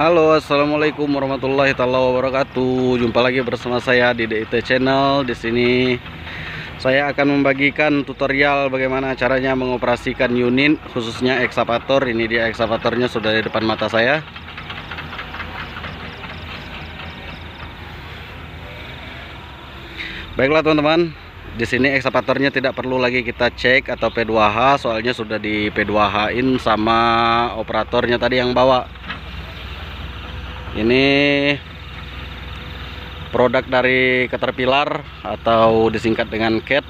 Halo, assalamualaikum warahmatullahi wabarakatuh. Jumpa lagi bersama saya di DIT Channel. Di sini saya akan membagikan tutorial bagaimana caranya mengoperasikan unit, khususnya ekskavator. Ini dia ekskavatornya sudah di depan mata saya. Baiklah teman-teman, di sini ekskavatornya tidak perlu lagi kita cek atau P2H, soalnya sudah di P2H-in sama operatornya tadi yang bawa. Ini produk dari Caterpillar atau disingkat dengan CAT,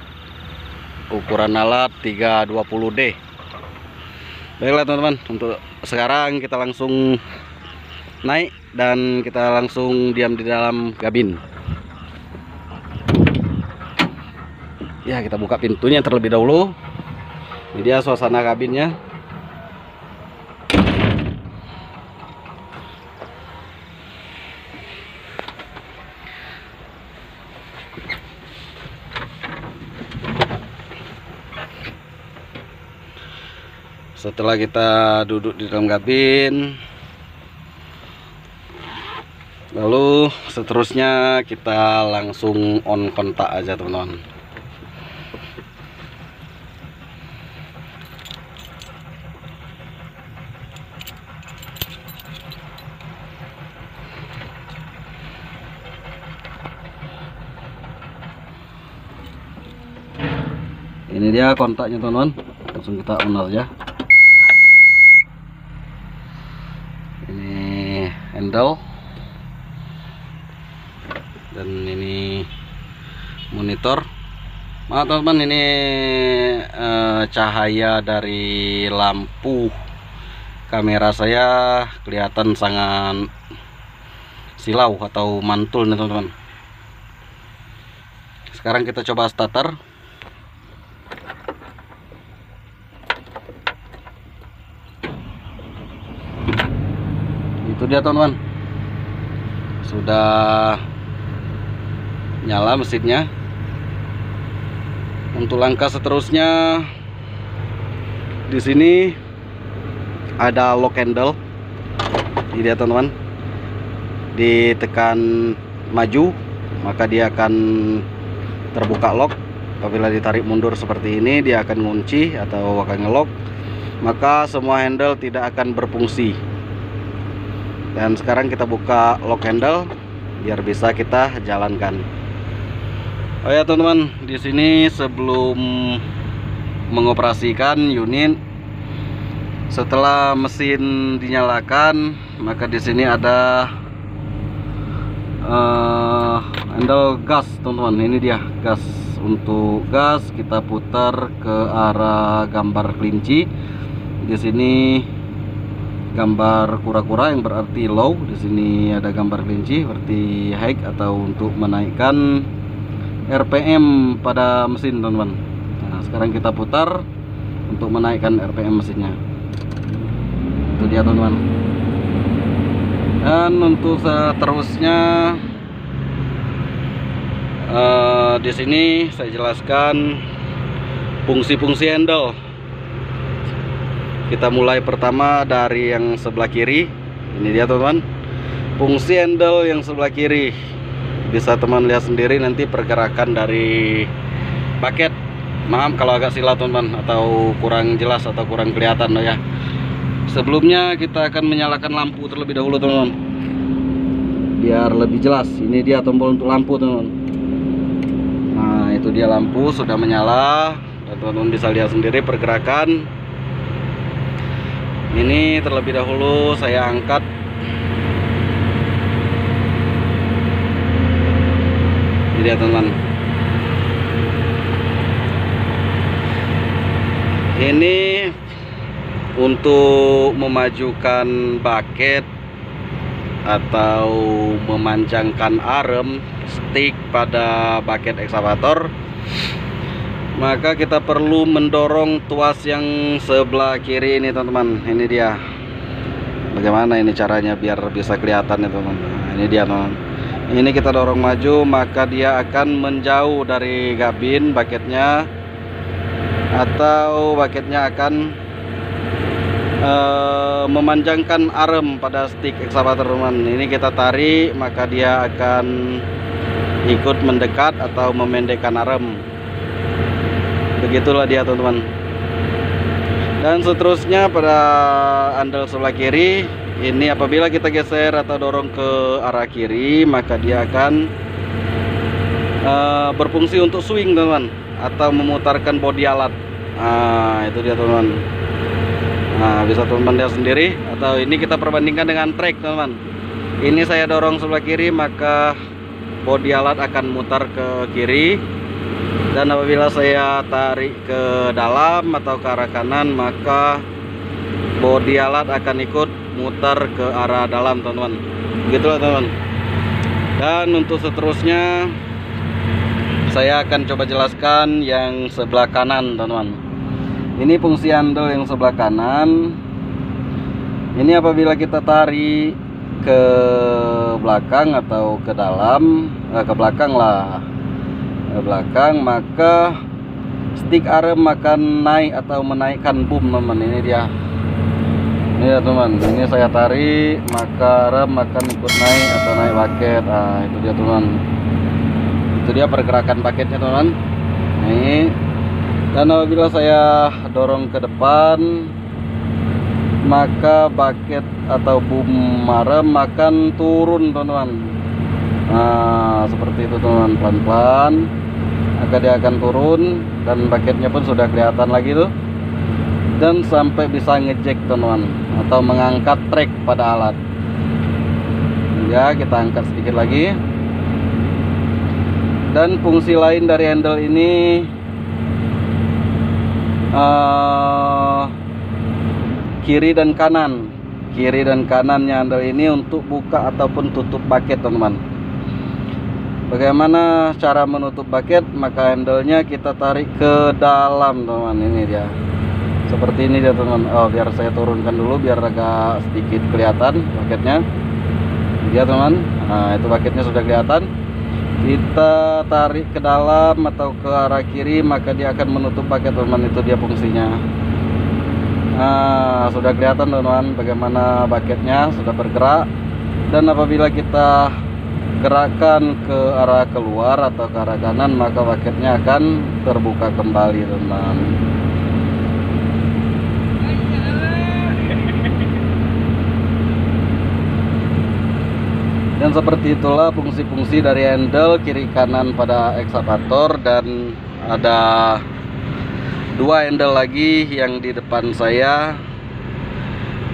ukuran alat 320D. Baiklah teman-teman, untuk sekarang kita langsung naik dan kita langsung diam di dalam kabin. Ya, kita buka pintunya terlebih dahulu. Ini dia suasana kabinnya. Setelah kita duduk di dalam kabin, lalu seterusnya kita langsung on kontak aja teman-teman. Ini dia kontaknya teman-teman, langsung kita on aja. Ini handle dan ini monitor. Maaf teman-teman, ini cahaya dari lampu kamera saya kelihatan sangat silau atau mantul nih teman-teman. Sekarang kita coba starter. Itu dia teman-teman, sudah nyala mesinnya. Untuk langkah seterusnya, di sini ada lock handle. Ini dia teman-teman, ditekan maju maka dia akan terbuka lock. Apabila ditarik mundur seperti ini, dia akan ngunci atau akan ngelock, maka semua handle tidak akan berfungsi. Dan sekarang kita buka lock handle biar bisa kita jalankan. Oh ya teman-teman, di sini sebelum mengoperasikan unit, setelah mesin dinyalakan, maka di sini ada handle gas teman-teman. Ini dia gas. Untuk gas kita putar ke arah gambar kelinci. Di sini gambar kura-kura yang berarti low, di sini ada gambar kelinci berarti high atau untuk menaikkan RPM pada mesin teman-teman. Nah, sekarang kita putar untuk menaikkan RPM mesinnya. Itu dia teman-teman. Dan untuk seterusnya di sini saya jelaskan fungsi-fungsi handle. Kita mulai pertama dari yang sebelah kiri. Ini dia teman-teman, fungsi handle yang sebelah kiri. Bisa teman lihat sendiri nanti pergerakan dari paket. Maaf kalau agak silau teman-teman, atau kurang jelas atau kurang kelihatan ya. Sebelumnya kita akan menyalakan lampu terlebih dahulu teman-teman, biar lebih jelas. Ini dia tombol untuk lampu teman-teman. Nah, itu dia lampu sudah menyala dan teman-teman bisa lihat sendiri pergerakan. Ini terlebih dahulu saya angkat. Ini dia teman-teman. Ini untuk memajukan bucket atau memanjangkan arm stick pada bucket ekskavator, maka kita perlu mendorong tuas yang sebelah kiri ini teman-teman. Ini dia bagaimana ini caranya biar bisa kelihatan ya teman-teman. Nah, ini dia teman-teman. Ini kita dorong maju, maka dia akan menjauh dari kabin bucketnya, atau bucketnya akan memanjangkan arem pada stick ekskavator teman. Ini kita tarik maka dia akan ikut mendekat atau memendekkan arem. Begitulah dia teman-teman. Dan seterusnya pada handle sebelah kiri ini, apabila kita geser atau dorong ke arah kiri maka dia akan berfungsi untuk swing teman-teman, atau memutarkan bodi alat. Nah itu dia teman-teman. Nah bisa teman-teman lihat sendiri, atau ini kita perbandingkan dengan trek teman-teman. Ini saya dorong sebelah kiri maka bodi alat akan mutar ke kiri, dan apabila saya tarik ke dalam atau ke arah kanan maka bodi alat akan ikut mutar ke arah dalam teman-teman. Begitulah teman-teman. Dan untuk seterusnya saya akan coba jelaskan yang sebelah kanan teman-teman. Ini fungsi handle yang sebelah kanan. Ini apabila kita tarik ke belakang atau ke dalam, ke belakang lah, ke belakang, maka stick arm akan naik atau menaikkan boom teman. Ini dia. Ini ya teman. Ini saya tarik maka rem akan ikut naik atau naik bucket. Nah itu dia teman. Itu dia pergerakan paketnya teman. Nih. Dan apabila saya dorong ke depan maka bucket atau boom rem akan turun teman-teman. Nah seperti itu teman, pelan-pelan maka dia akan turun, dan bucketnya pun sudah kelihatan lagi tuh, dan sampai bisa ngejek teman-teman atau mengangkat trek pada alat. Ya kita angkat sedikit lagi. Dan fungsi lain dari handle ini kiri dan kanan. Kiri dan kanannya handle ini untuk buka ataupun tutup bucket teman-teman. Bagaimana cara menutup bucket? Maka handle-nya kita tarik ke dalam teman-teman. Ini dia. Seperti ini dia teman. Oh biar saya turunkan dulu biar agak sedikit kelihatan bucketnya. Dia teman. Nah itu bucketnya sudah kelihatan. Kita tarik ke dalam atau ke arah kiri maka dia akan menutup bucket teman. Itu dia fungsinya. Nah sudah kelihatan teman-teman bagaimana bucketnya sudah bergerak. Dan apabila kita gerakkan ke arah keluar atau ke arah kanan maka bucketnya akan terbuka kembali teman. Dan seperti itulah fungsi-fungsi dari handle kiri kanan pada ekskavator. Dan ada dua handle lagi yang di depan saya.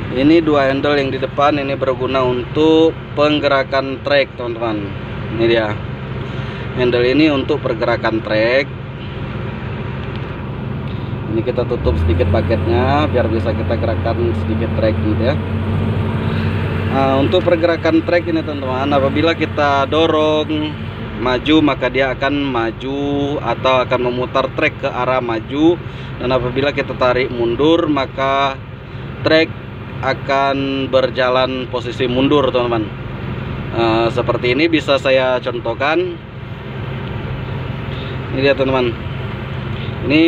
Ini dua handle yang di depan ini berguna untuk penggerakan trek teman-teman. Ini dia. Handle ini untuk pergerakan trek. Ini kita tutup sedikit bucketnya biar bisa kita gerakkan sedikit trek gitu ya. Nah, untuk pergerakan trek ini teman-teman, apabila kita dorong maju maka dia akan maju atau akan memutar trek ke arah maju, dan apabila kita tarik mundur maka trek akan berjalan posisi mundur teman-teman. Seperti ini bisa saya contohkan. Ini dia teman-teman. Ini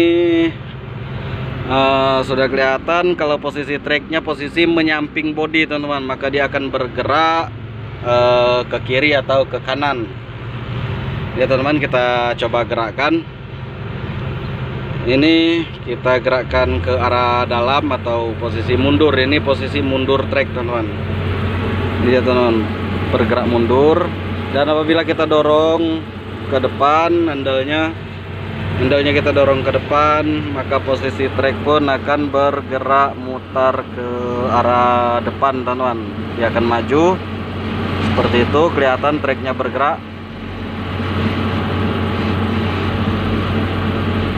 sudah kelihatan kalau posisi treknya posisi menyamping bodi teman-teman, maka dia akan bergerak ke kiri atau ke kanan. Ya teman-teman, kita coba gerakkan. Ini kita gerakkan ke arah dalam atau posisi mundur. Ini posisi mundur trek teman-teman. Ini ya teman-teman, bergerak mundur. Dan apabila kita dorong ke depan handle-nya kita dorong ke depan, maka posisi trek pun akan bergerak mutar ke arah depan teman-teman. Dia akan maju seperti itu, kelihatan treknya bergerak.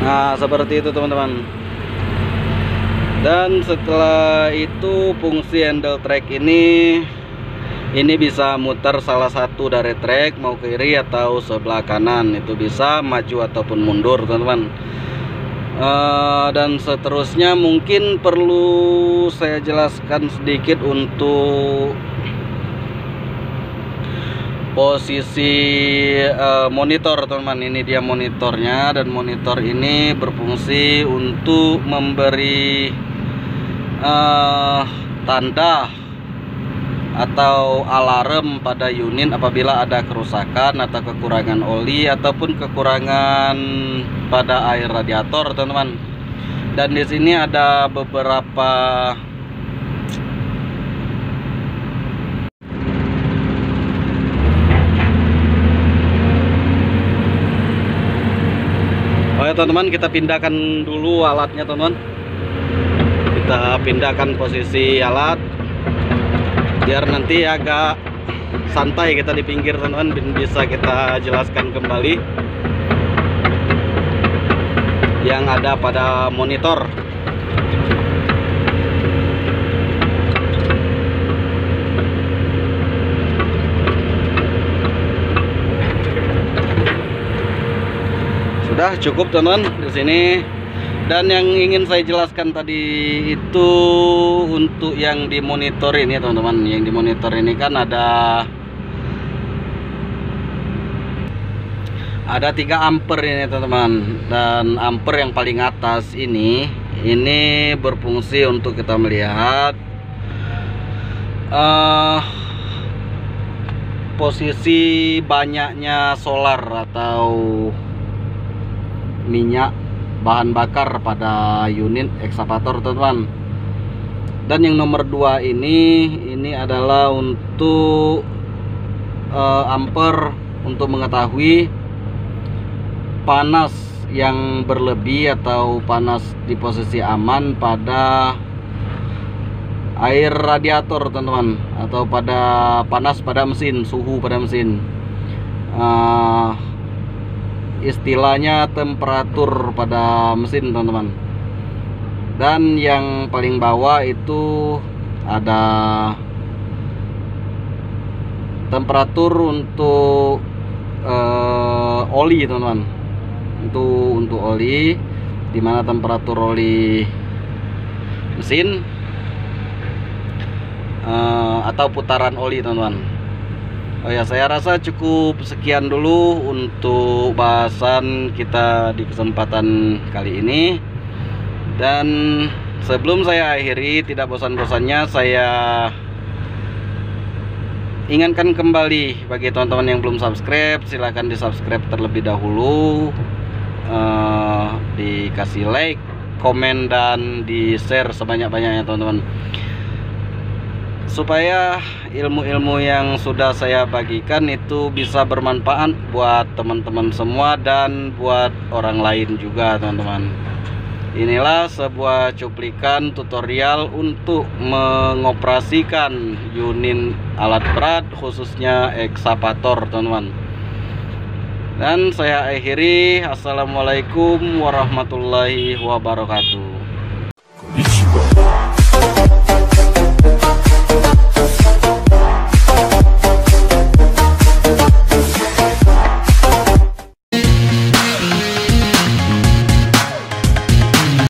Nah seperti itu teman-teman. Dan setelah itu fungsi handle trek ini bisa mutar salah satu dari trek, mau kiri atau sebelah kanan. Itu bisa maju ataupun mundur teman-teman. Dan seterusnya mungkin perlu saya jelaskan sedikit untuk posisi monitor teman-teman. Ini dia monitornya, dan monitor ini berfungsi untuk memberi tanda atau alarm pada unit apabila ada kerusakan atau kekurangan oli ataupun kekurangan pada air radiator, teman-teman. Dan di sini ada beberapa teman-teman, kita pindahkan dulu alatnya, teman-teman. Kita pindahkan posisi alat biar nanti agak santai kita di pinggir, teman-teman, bisa kita jelaskan kembali yang ada pada monitor. Sudah cukup, teman-teman, di sini. Dan yang ingin saya jelaskan tadi itu untuk yang di monitor ini, teman-teman. Yang di monitor ini kan ada 3 ampere ini, teman-teman. Dan ampere yang paling atas ini berfungsi untuk kita melihat posisi banyaknya solar atau minyak bahan bakar pada unit ekskavator, teman-teman. Dan yang nomor 2 ini adalah untuk ampere untuk mengetahui panas yang berlebih atau panas di posisi aman pada air radiator, teman-teman, atau pada panas pada mesin, suhu pada mesin. Istilahnya temperatur pada mesin, teman-teman. Dan yang paling bawah itu ada temperatur untuk oli, teman-teman. Untuk oli, dimana temperatur oli mesin atau putaran oli, teman-teman. Oh ya, saya rasa cukup sekian dulu untuk bahasan kita di kesempatan kali ini. Dan sebelum saya akhiri, tidak bosan-bosannya saya ingatkan kembali bagi teman-teman yang belum subscribe, silahkan di subscribe terlebih dahulu, dikasih like, komen, dan di share sebanyak-banyaknya, teman-teman, supaya ilmu-ilmu yang sudah saya bagikan itu bisa bermanfaat buat teman-teman semua dan buat orang lain juga, teman-teman. Inilah sebuah cuplikan tutorial untuk mengoperasikan unit alat berat, khususnya ekskavator, teman-teman. Dan saya akhiri, assalamualaikum warahmatullahi wabarakatuh.